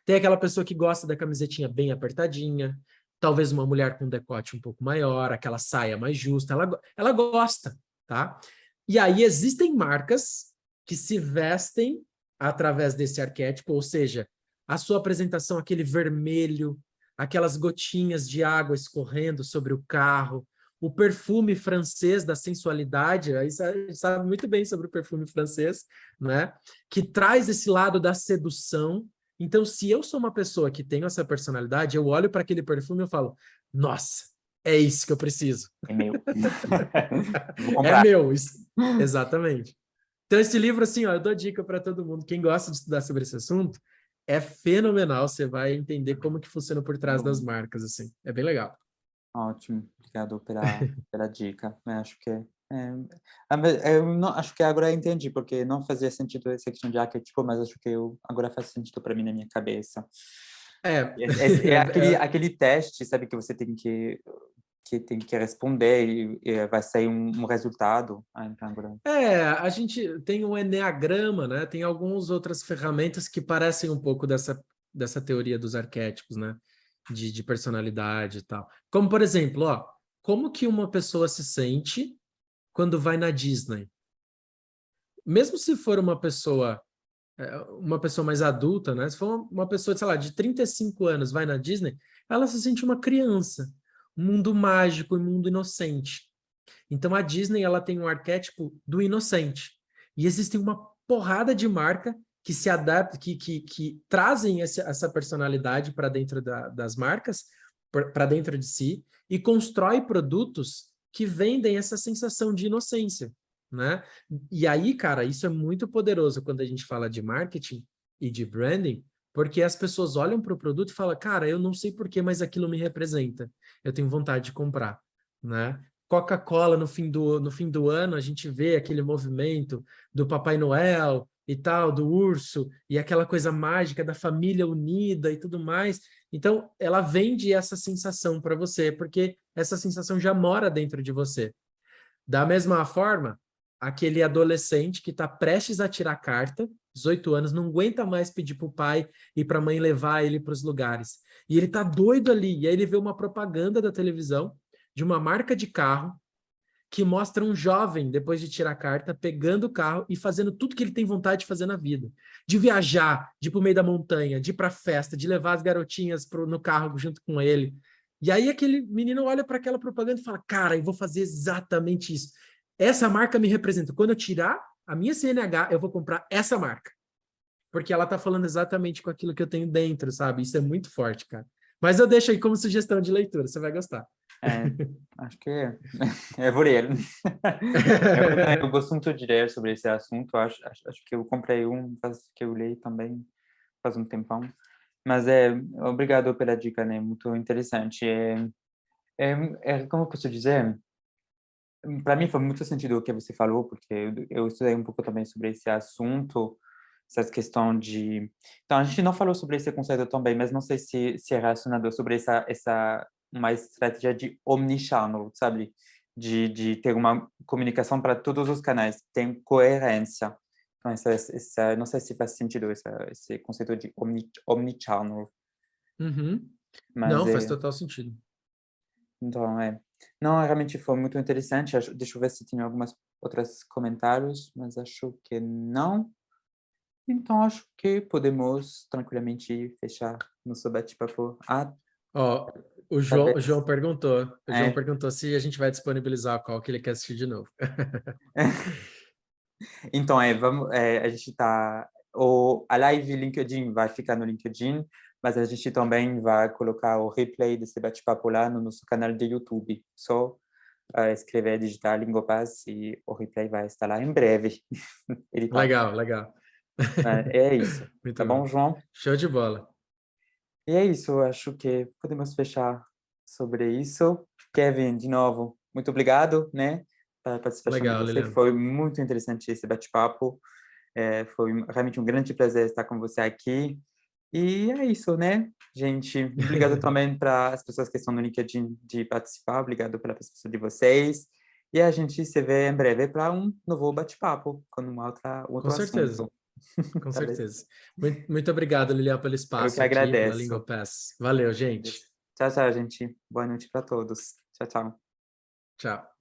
Tem aquela pessoa que gosta da camisetinha bem apertadinha, talvez uma mulher com decote um pouco maior, aquela saia mais justa, ela gosta, tá? E aí existem marcas que se vestem através desse arquétipo, ou seja, a sua apresentação, aquele vermelho, aquelas gotinhas de água escorrendo sobre o carro, o perfume francês da sensualidade, aí sabe muito bem sobre o perfume francês, né? Que traz esse lado da sedução. Então, se eu sou uma pessoa que tem essa personalidade, eu olho para aquele perfume e eu falo, nossa, é isso que eu preciso. É meu. Vou É comprar. meu, exatamente. Então, esse livro, assim, ó, eu dou dica para todo mundo. Quem gosta de estudar sobre esse assunto, é fenomenal. Você vai entender como que funciona por trás das marcas, assim. É bem legal. Ótimo, obrigado pela dica. Eu acho que eu não, acho que agora eu entendi, porque não fazia sentido essa questão de arquétipo, mas acho que agora faz sentido para mim na minha cabeça. É, É aquele teste, sabe, que você tem que responder e vai sair um resultado. Então agora... a gente tem o Eneagrama, né? Tem algumas outras ferramentas que parecem um pouco dessa teoria dos arquétipos, né? De personalidade e tal. Como, por exemplo, ó, como que uma pessoa se sente quando vai na Disney? Mesmo se for uma pessoa mais adulta, né? Se for uma pessoa, sei lá, de 35 anos vai na Disney, ela se sente uma criança, um mundo mágico, um mundo inocente. Então a Disney, ela tem um arquétipo do inocente. E existem uma porrada de marca que se adaptam, que trazem essa personalidade para dentro das marcas, para dentro de si, e constrói produtos que vendem essa sensação de inocência, né? E aí, cara, isso é muito poderoso quando a gente fala de marketing e de branding, porque as pessoas olham para o produto e falam, cara, eu não sei por quê, mas aquilo me representa. Eu tenho vontade de comprar, né? Coca-Cola no fim do ano, a gente vê aquele movimento do Papai Noel e tal, do urso, e aquela coisa mágica da família unida e tudo mais. Então, ela vende essa sensação para você, porque essa sensação já mora dentro de você. Da mesma forma, aquele adolescente que está prestes a tirar carta, 18 anos, não aguenta mais pedir para o pai e para a mãe levar ele para os lugares. E ele está doido ali, e aí ele vê uma propaganda da televisão de uma marca de carro que mostra um jovem, depois de tirar a carta, pegando o carro e fazendo tudo que ele tem vontade de fazer na vida. De viajar, de ir para o meio da montanha, de ir para festa, de levar as garotinhas no carro junto com ele. E aí aquele menino olha para aquela propaganda e fala, cara, eu vou fazer exatamente isso. Essa marca me representa. Quando eu tirar a minha CNH, eu vou comprar essa marca. Porque ela tá falando exatamente com aquilo que eu tenho dentro, sabe? Isso é muito forte, cara. Mas eu deixo aí como sugestão de leitura, você vai gostar. Acho que é por ele. Eu gosto muito de ler sobre esse assunto. Acho que eu comprei que eu li também faz um tempão. Mas obrigado pela dica, né? Muito interessante. Como eu posso dizer? Para mim foi muito sentido o que você falou, porque eu estudei um pouco também sobre esse assunto, essa questão de... Então, a gente não falou sobre esse conceito também, mas não sei se é relacionado sobre uma estratégia de omnichannel, sabe? De ter uma comunicação para todos os canais, tem coerência. Então, não sei se faz sentido esse conceito de omnichannel, Uhum. mas Não, faz total sentido. Então, não, realmente foi muito interessante. Deixa eu ver se tem algumas outros comentários, mas acho que não. Então, acho que podemos tranquilamente fechar nosso bate-papo. Ó, o Talvez. João perguntou. O João É. perguntou se a gente vai disponibilizar qual que ele quer assistir de novo. Então, a gente tá... A live LinkedIn vai ficar no LinkedIn, mas a gente também vai colocar o replay desse bate-papo lá no nosso canal de YouTube. Só escrever digital Lingopass e o replay vai estar lá em breve. Editado. Legal, legal. É isso. Tá Muito bom, bom. João? Show de bola. E é isso. Acho que podemos fechar sobre isso. Kevin, de novo, muito obrigado, né, pela participação de Legal, você. Lilian. Foi muito interessante esse bate-papo. Foi realmente um grande prazer estar com você aqui. E é isso, né, gente? Obrigado também para as pessoas que estão no LinkedIn de participar. Obrigado pela participação de vocês. E a gente se vê em breve para um novo bate-papo com Com outro certeza. assunto. Com Talvez. certeza. Muito obrigado, Lilian, pelo Eu que espaço aqui, pela agradeço. Lingopass. Valeu, gente. Tchau, tchau, gente. Boa noite para todos. Tchau, tchau. Tchau.